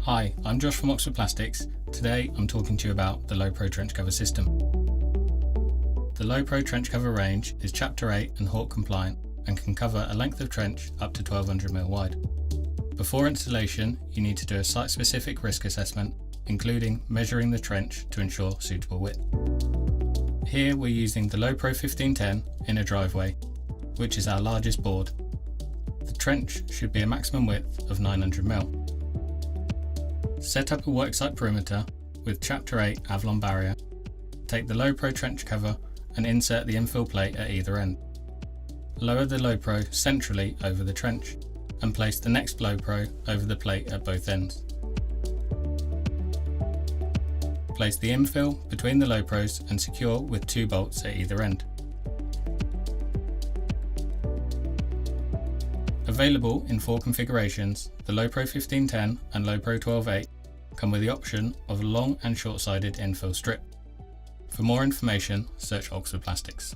Hi, I'm Josh from Oxford Plastics. Today I'm talking to you about the LowPro trench cover system. The LowPro trench cover range is Chapter 8 and Hawk compliant and can cover a length of trench up to 1200mm wide. Before installation, you need to do a site-specific risk assessment, including measuring the trench to ensure suitable width. Here we're using the LowPro 1510 in a driveway, which is our largest board. The trench should be a maximum width of 900mm. Set up a worksite perimeter with Chapter 8 Avalon barrier. Take the LowPro trench cover and insert the infill plate at either end. Lower the LowPro centrally over the trench and place the next LowPro over the plate at both ends. Place the infill between the LowPros and secure with 2 bolts at either end. Available in 4 configurations, the LowPro 1510 and LowPro 12.8 come with the option of a long and short-sided infill strip. For more information, search Oxford Plastics.